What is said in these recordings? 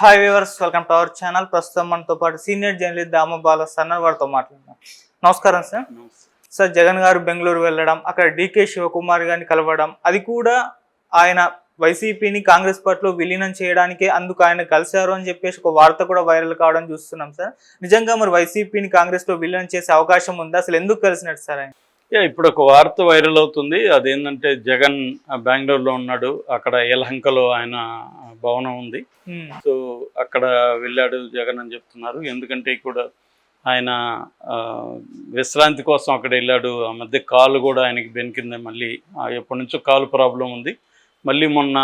Hi viewers, welcome to our channel. ప్రస్తుతం మనతో పాటు సీనియర్ జర్నలిస్ట్ దామ బాల సన్నర్ వారితో మాట్లాడుతున్నాం. నమస్కారం సార్. సార్, జగన్ గారు బెంగళూరు వెళ్ళడం, అక్కడ డీకే శివకుమార్ గారిని కలవడం, అది కూడా ఆయన వైసీపీని కాంగ్రెస్ పార్టీలో విలీనం చేయడానికే అందుకు ఆయన కలిశారు అని చెప్పేసి ఒక వార్త కూడా వైరల్ కావడం చూస్తున్నాం సార్. నిజంగా మరి వైసీపీని కాంగ్రెస్లో విలీనం చేసే అవకాశం ఉందా? అసలు ఎందుకు కలిసినట్టు సార్ ఆయన? ఇప్పుడు ఒక వార్త వైరల్ అవుతుంది. అదేంటంటే జగన్ బెంగళూరులో ఉన్నాడు, అక్కడ యలహంకలో ఆయన భవనం ఉంది. సో అక్కడ వెళ్ళాడు జగన్ అని చెప్తున్నారు. ఎందుకంటే ఇక్కడ ఆయన విశ్రాంతి కోసం అక్కడ వెళ్ళాడు. ఆ మధ్య కాలు కూడా ఆయనకి బెనికింది. మళ్ళీ ఎప్పటి నుంచో కాలు ప్రాబ్లం ఉంది. మళ్ళీ మొన్న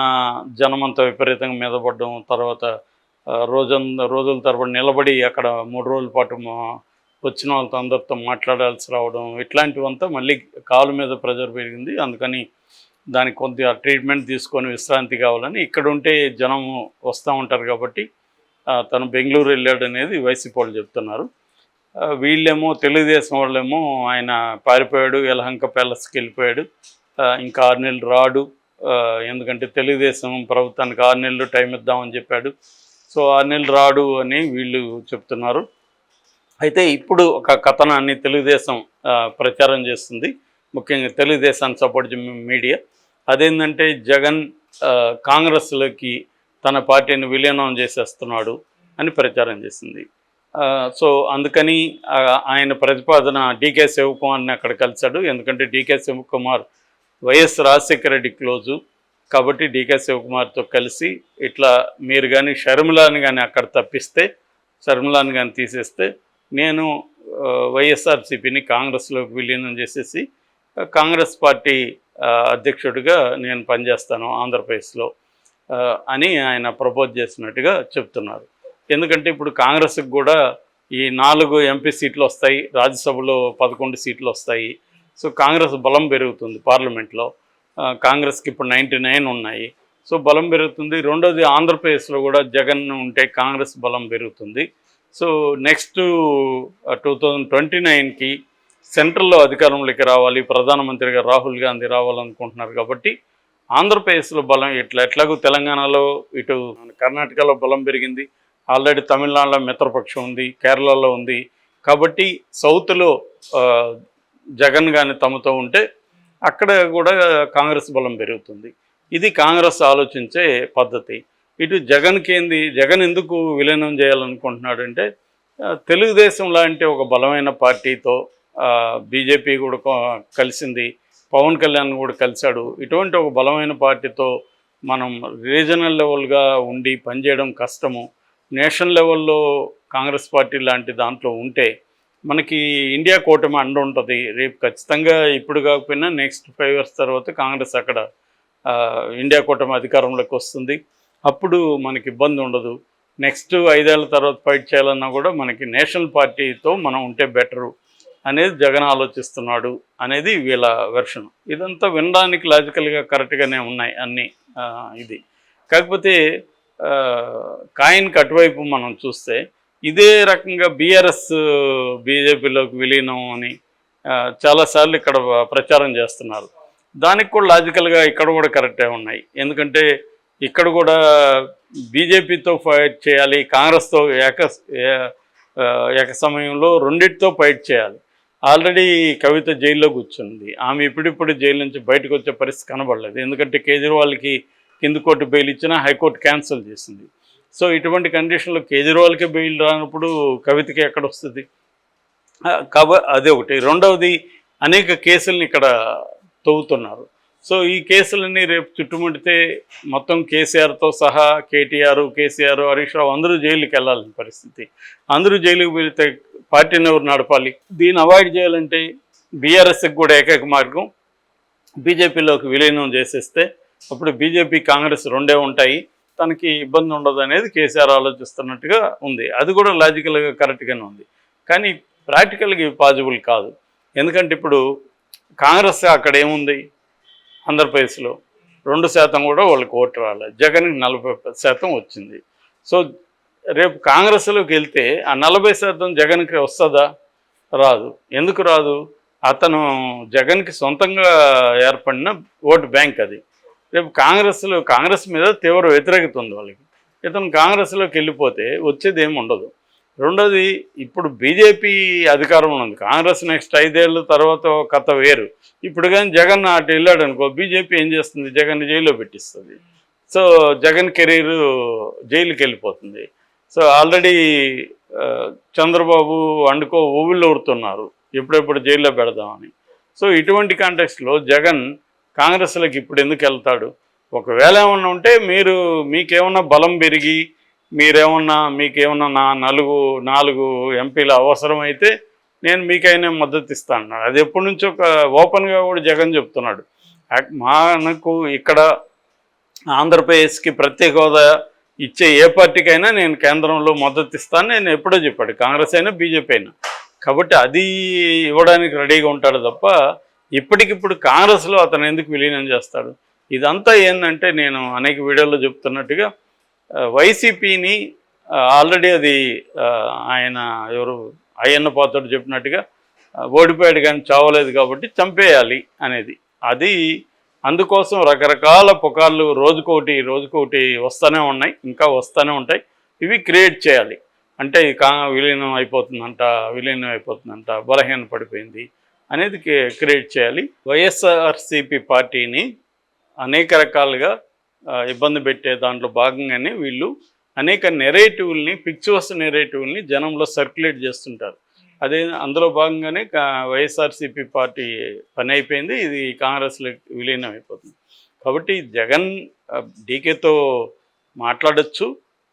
జనమంతా విపరీతంగా మీద పడడం, తర్వాత రోజుల తరబడి నిలబడి అక్కడ 3 రోజుల పాటు వచ్చిన వాళ్ళతో అందరితో మాట్లాడాల్సి రావడం, ఇట్లాంటివంతా మళ్ళీ కాలు మీద ప్రెజర్ పెరిగింది. అందుకని దానికి కొద్దిగా ట్రీట్మెంట్ తీసుకొని విశ్రాంతి కావాలని ఇక్కడ ఉంటే జనం వస్తూ ఉంటారు కాబట్టి తను బెంగళూరు వెళ్ళాడు అనేది వైసీపీ వాళ్ళు చెప్తున్నారు. వీళ్ళేమో తెలుగుదేశం వాళ్ళేమో ఆయన పారిపోయాడు, యలహంక ప్యాలెస్కి వెళ్ళిపోయాడు, ఇంకా 6 నెలలు రాడు, ఎందుకంటే తెలుగుదేశం ప్రభుత్వానికి 6 నెలలు టైం ఇద్దామని చెప్పాడు. సో 6 నెలలు రాడు అని వీళ్ళు చెప్తున్నారు. అయితే ఇప్పుడు ఒక కథనాన్ని తెలుగుదేశం ప్రచారం చేస్తుంది, ముఖ్యంగా తెలుగుదేశాన్ని సపోర్ట్ మీడియా. అదేంటంటే జగన్ కాంగ్రెస్లోకి తన పార్టీని విలీనం చేసేస్తున్నాడు అని ప్రచారం చేసింది. సో అందుకని ఆయన ప్రతిపాదన డీకే శివకుమార్ని అక్కడ కలిశాడు. ఎందుకంటే డీకే శివకుమార్ వైఎస్ రాజశేఖర రెడ్డి క్లోజు కాబట్టి డీకే శివకుమార్తో కలిసి ఇట్లా మీరు కానీ షర్మిలాని కానీ అక్కడ తప్పిస్తే, షర్మిలాని కానీ తీసేస్తే నేను వైఎస్ఆర్సీపీని కాంగ్రెస్లోకి విలీనం చేసేసి కాంగ్రెస్ పార్టీ అధ్యక్షుడిగా నేను పనిచేస్తాను ఆంధ్రప్రదేశ్లో అని ఆయన ప్రపోజ్ చేసినట్టుగా చెప్తున్నారు. ఎందుకంటే ఇప్పుడు కాంగ్రెస్కి కూడా ఈ 4 ఎంపీ సీట్లు వస్తాయి, రాజ్యసభలో 11 సీట్లు వస్తాయి. సో కాంగ్రెస్ బలం పెరుగుతుంది పార్లమెంట్లో. కాంగ్రెస్కి ఇప్పుడు 99 ఉన్నాయి. సో బలం పెరుగుతుంది. రెండోది ఆంధ్రప్రదేశ్లో కూడా జగన్ ఉంటే కాంగ్రెస్ బలం పెరుగుతుంది. సో నెక్స్ట్ 2029కి సెంట్రల్లో అధికారంలోకి రావాలి, ప్రధానమంత్రిగా రాహుల్ గాంధీ రావాలనుకుంటున్నారు. కాబట్టి ఆంధ్రప్రదేశ్లో బలం ఎట్లాగూ తెలంగాణలో, ఇటు కర్ణాటకలో బలం పెరిగింది, ఆల్రెడీ తమిళనాడులో మిత్రపక్షం ఉంది, కేరళలో ఉంది. కాబట్టి సౌత్లో జగన్ కానీ తమతో ఉంటే అక్కడ కూడా కాంగ్రెస్ బలం పెరుగుతుంది. ఇది కాంగ్రెస్ ఆలోచించే పద్ధతి. ఇటు జగన్కి ఏంది, జగన్ ఎందుకు విలీనం చేయాలనుకుంటున్నాడు అంటే తెలుగుదేశం లాంటి ఒక బలమైన పార్టీతో బీజేపీ కూడా కలిసింది, పవన్ కళ్యాణ్ కూడా కలిశాడు. ఇటువంటి ఒక బలమైన పార్టీతో మనం రీజనల్ లెవెల్గా ఉండి పనిచేయడం కష్టము. నేషనల్ లెవెల్లో కాంగ్రెస్ పార్టీ లాంటి దాంట్లో ఉంటే మనకి ఇండియా కూటమి అండ ఉంటుంది. రేపు ఖచ్చితంగా ఇప్పుడు కాకపోయినా నెక్స్ట్ 5 years తర్వాత కాంగ్రెస్ అక్కడ ఇండియా కూటమి అధికారంలోకి వస్తుంది. అప్పుడు మనకి ఇబ్బంది ఉండదు. నెక్స్ట్ 5 ఏళ్ల తర్వాత ఫైట్ చేయాలన్నా కూడా మనకి నేషనల్ పార్టీతో మనం ఉంటే బెటరు అనేది జగన్ ఆలోచిస్తున్నాడు అనేది వీళ్ళ వెర్షన్. ఇదంతా వినడానికి లాజికల్గా కరెక్ట్గానే ఉన్నాయి అన్నీ. ఇది కాకపోతే కాయిన్కి అటువైపు మనం చూస్తే ఇదే రకంగా బీఆర్ఎస్ బీజేపీలోకి విలీనం అని చాలాసార్లు ఇక్కడ ప్రచారం చేస్తున్నారు. దానికి కూడా లాజికల్గా ఇక్కడ కూడా కరెక్టే ఉన్నాయి. ఎందుకంటే ఇక్కడ కూడా బీజేపీతో ఫైట్ చేయాలి, కాంగ్రెస్తో ఏక సమయంలో రెండింటితో ఫైట్ చేయాలి. ఆల్రెడీ కవిత జైల్లో కూర్చుంది. ఆమె ఇప్పుడిప్పుడు జైలు నుంచి బయటకు వచ్చే పరిస్థితి కనబడలేదు. ఎందుకంటే కేజ్రీవాల్కి కింది కోర్టు బెయిల్ ఇచ్చినా హైకోర్టు క్యాన్సిల్ చేసింది. సో ఇటువంటి కండిషన్లో కేజ్రీవాల్కే బెయిల్ రానప్పుడు కవితకి ఎక్కడ వస్తుంది? అదే ఒకటి. రెండవది, అనేక కేసుల్ని ఇక్కడ తవ్వుతున్నారు. సో ఈ కేసులన్నీ రేపు చుట్టుముడితే మొత్తం కేసీఆర్తో సహా కేసీఆర్, హరీష్ రావు అందరూ జైలుకి వెళ్ళాలని పరిస్థితి. అందరూ జైలుకి వెళితే పార్టీని ఎవరు నడపాలి? దీన్ని అవాయిడ్ చేయాలంటే బీఆర్ఎస్కి కూడా ఏకైక మార్గం బీజేపీలోకి విలీనం చేసేస్తే అప్పుడు బీజేపీ కాంగ్రెస్ రెండే ఉంటాయి, తనకి ఇబ్బంది ఉండదు అనేది కేసీఆర్ ఆలోచిస్తున్నట్టుగా ఉంది. అది కూడా లాజికల్గా కరెక్ట్గానే ఉంది. కానీ ప్రాక్టికల్గా ఇవి పాజిబుల్ కాదు. ఎందుకంటే ఇప్పుడు కాంగ్రెస్ అక్కడ ఏముంది, ఆంధ్రప్రదేశ్లో 2% కూడా వాళ్ళకి ఓటు రాలేదు. జగన్కి 40% వచ్చింది. సో రేపు కాంగ్రెస్లోకి వెళ్తే ఆ 40% జగన్కి వస్తుందా? రాదు. ఎందుకు రాదు? అతను జగన్కి సొంతంగా ఏర్పడిన ఓటు బ్యాంక్ అది. రేపు కాంగ్రెస్ మీద తీవ్ర వ్యతిరేకత ఉంది వాళ్ళకి. ఇతను కాంగ్రెస్లోకి వెళ్ళిపోతే వచ్చేది ఏమి ఉండదు. రెండోది, ఇప్పుడు బీజేపీ అధికారంలో ఉంది, కాంగ్రెస్ నెక్స్ట్ 5 ఏళ్ళ తర్వాత కథ వేరు. ఇప్పుడు కానీ జగన్ అటు వెళ్ళాడు అనుకో, బీజేపీ ఏం చేస్తుంది, జగన్ జైల్లో పెట్టిస్తుంది. సో జగన్ కెరీర్ జైలుకి వెళ్ళిపోతుంది. సో ఆల్రెడీ చంద్రబాబు వండుకో ఊవిళ్ళు ఊరుతున్నారు ఎప్పుడెప్పుడు జైల్లో పెడదామని. సో ఇటువంటి కాంటెక్స్లో జగన్ కాంగ్రెస్లోకి ఇప్పుడు ఎందుకు వెళ్తాడు? ఒకవేళ ఏమన్నా ఉంటే మీకేమన్నా బలం పెరిగి మీకేమన్నా నాలుగు ఎంపీల అవసరమైతే నేను మీకైనా మద్దతు ఇస్తాను అన్నాడు. అది ఎప్పటి నుంచో ఒక ఓపెన్గా కూడా జగన్ చెప్తున్నాడు. మనకు ఇక్కడ ఆంధ్రప్రదేశ్కి ప్రత్యేక హోదా ఇచ్చే ఏ పార్టీకైనా నేను కేంద్రంలో మద్దతు ఇస్తాను నేను ఎప్పుడో చెప్పాడు, కాంగ్రెస్ అయినా బీజేపీ అయినా. కాబట్టి అది ఇవ్వడానికి రెడీగా ఉంటాడు తప్ప ఇప్పటికిప్పుడు కాంగ్రెస్లో అతను ఎందుకు విలీనం చేస్తాడు? ఇదంతా ఏంటంటే నేను అనేక వీడియోల్లో చెప్తున్నట్టుగా వైసీపీని ఆల్రెడీ అది ఆయన ఎవరు అయ్యన్న పాత్రుడు చెప్పినట్టుగా ఓడిపోయాడు కానీ చావలేదు కాబట్టి చంపేయాలి అనేది. అది అందుకోసం రకరకాల పుకార్లు రోజుకోటి వస్తూనే ఉన్నాయి, ఇంకా వస్తూనే ఉంటాయి. ఇవి క్రియేట్ చేయాలి. అంటే విలీనం అయిపోతుందంట, బలహీన పడిపోయింది అనేది క్రియేట్ చేయాలి. వైఎస్ఆర్సీపీ పార్టీని అనేక రకాలుగా ఇబ్బంది పెట్టే దాంట్లో భాగంగానే వీళ్ళు అనేక నెరేటివ్ల్ని, పిక్చర్స్ నెరేటివ్ల్ని జనంలో సర్క్యులేట్ చేస్తుంటారు. అందులో భాగంగానే వైఎస్ఆర్సీపీ పార్టీ పని అయిపోయింది, ఇది కాంగ్రెస్లో విలీనం అయిపోతుంది. కాబట్టి జగన్ డీకేతో మాట్లాడచ్చు,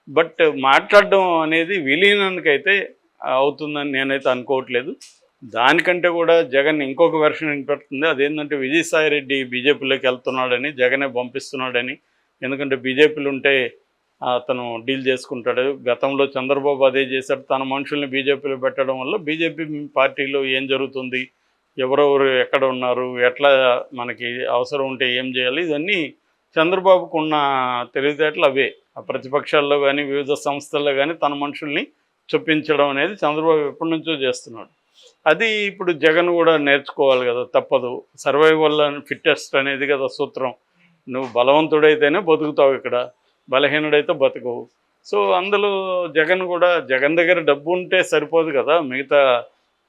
బట్ మాట్లాడడం అనేది విలీనానికైతే అవుతుందని నేనైతే అనుకోవట్లేదు. దానికంటే కూడా జగన్ ఇంకొక వెర్షన్ వినిపెడుతుంది. అదేంటంటే విజయసాయిరెడ్డి బీజేపీలోకి వెళ్తున్నాడని, జగనే పంపిస్తున్నాడని. ఎందుకంటే బీజేపీలు ఉంటే అతను డీల్ చేసుకుంటాడు. గతంలో చంద్రబాబు అదే చేశాడు, తన మనుషుల్ని బీజేపీలో పెట్టడం వల్ల బీజేపీ పార్టీలో ఏం జరుగుతుంది, ఎవరెవరు ఎక్కడ ఉన్నారు, ఎట్లా మనకి అవసరం ఉంటే ఏం చేయాలి, ఇవన్నీ చంద్రబాబుకు ఉన్న తెలివితేటలు అవే. ఆ ప్రతిపక్షాల్లో కానీ వివిధ సంస్థల్లో కానీ తన మనుషుల్ని చొప్పించడం అనేది చంద్రబాబు ఎప్పటి నుంచో చేస్తున్నాడు. అది ఇప్పుడు జగన్ కూడా నేర్చుకోవాలి కదా, తప్పదు. సర్వైవల్ అండ్ ఫిట్టెస్ట్ అనేది కదా సూత్రం. నువ్వు బలవంతుడైతేనే బతుకుతావు, ఇక్కడ బలహీనుడైతే బతకవు. సో అందులో జగన్ దగ్గర డబ్బు ఉంటే సరిపోదు కదా, మిగతా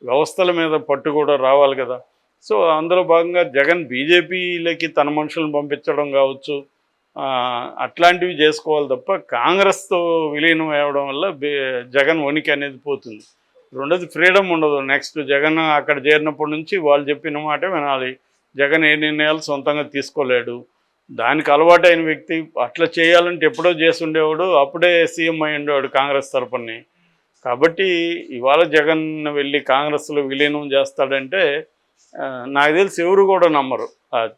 వ్యవస్థల మీద పట్టు కూడా రావాలి కదా. సో అందులో భాగంగా జగన్ బీజేపీలోకి తన మనుషులను పంపించడం కావచ్చు, అట్లాంటివి చేసుకోవాలి తప్ప కాంగ్రెస్తో విలీనం అవ్వడం వల్ల జగన్ వణికి అనేది పోతుంది. రెండోది, ఫ్రీడమ్ ఉండదు. నెక్స్ట్ జగన్ అక్కడ చేరినప్పటి నుంచి వాళ్ళు చెప్పిన మాట వినాలి. జగన్ ఏ నిర్ణయాలు సొంతంగా తీసుకోలేడు. దానికి అలవాటైన వ్యక్తి అట్లా చేయాలంటే ఎప్పుడో చేసి ఉండేవాడు, అప్పుడే సీఎం అయి ఉండేవాడు కాంగ్రెస్ తరపుని. కాబట్టి ఇవాళ జగన్ వెళ్ళి కాంగ్రెస్లో విలీనం చేస్తాడంటే నాకు తెలిసి ఎవరు కూడా నమ్మరు.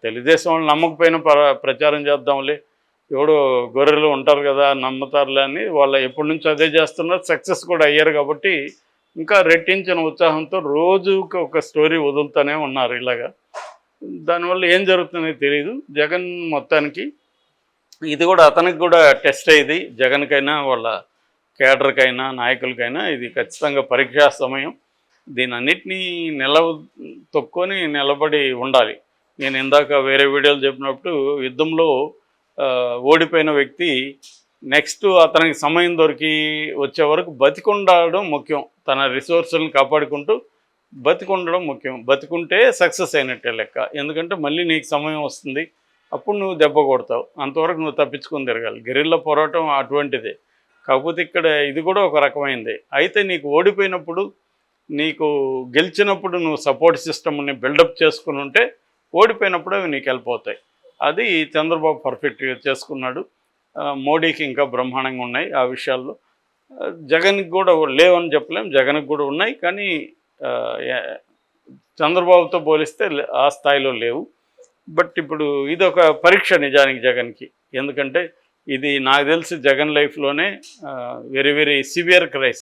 తెలుగుదేశం వాళ్ళు నమ్మకపోయినా ప్రచారం చేద్దాంలే, ఎవడో గొర్రెలు ఉంటారు కదా నమ్ముతారులే అని వాళ్ళు ఎప్పటి నుంచి అదే చేస్తున్నారు, సక్సెస్ కూడా అయ్యారు. కాబట్టి ఇంకా రెట్టించిన ఉత్సాహంతో రోజుకి ఒక స్టోరీ వదులుతూనే ఉన్నారు ఇలాగా. దానివల్ల ఏం జరుగుతుందో తెలియదు. జగన్ మొత్తానికి ఇది కూడా అతనికి కూడా టెస్ట్ అయ్యింది. జగన్కైనా వాళ్ళ కేడర్కైనా నాయకులకైనా ఇది ఖచ్చితంగా పరీక్షా సమయం. దీని అన్నిటినీ తొక్కొని నిలబడి ఉండాలి. నేను ఇందాక వేరే వీడియోలు చెప్పినప్పుడు యుద్ధంలో ఓడిపోయిన వ్యక్తి నెక్స్ట్ అతనికి సమయం దొరికి వచ్చే వరకు బతికుండడం ముఖ్యం. తన రిసోర్సులను కాపాడుకుంటూ బతికుండడం ముఖ్యం. బతికుంటే సక్సెస్ అయినట్టే లెక్క. ఎందుకంటే మళ్ళీ నీకు సమయం వస్తుంది, అప్పుడు నువ్వు దెబ్బ కొడతావు. అంతవరకు నువ్వు తప్పించుకొని తిరగాలి. గెరిల్లా పోరాటం అటువంటిదే. కాకపోతే ఇక్కడ ఇది కూడా ఒక రకమైనదే. అయితే నీకు ఓడిపోయినప్పుడు, నీకు గెలిచినప్పుడు నువ్వు సపోర్ట్ సిస్టమ్ని బిల్డప్ చేసుకుని ఉంటే ఓడిపోయినప్పుడు అవి నీకు వెళ్ళిపోతాయి. అది చంద్రబాబు పర్ఫెక్ట్గా చేసుకున్నాడు. మోడీకి ఇంకా బ్రహ్మాండంగా ఉన్నాయి ఆ విషయాల్లో. జగన్కి కూడా లేవని చెప్పలేం, జగన్కి కూడా ఉన్నాయి. కానీ చంద్రబాబుతో పోలిస్తే ఆ స్థాయిలో లేవు. బట్ ఇప్పుడు ఇది ఒక పరీక్ష నిజానికి జగన్కి. ఎందుకంటే ఇది నాకు తెలిసి జగన్ లైఫ్లోనే వెరీ వెరీ సివియర్ క్రైసిస్.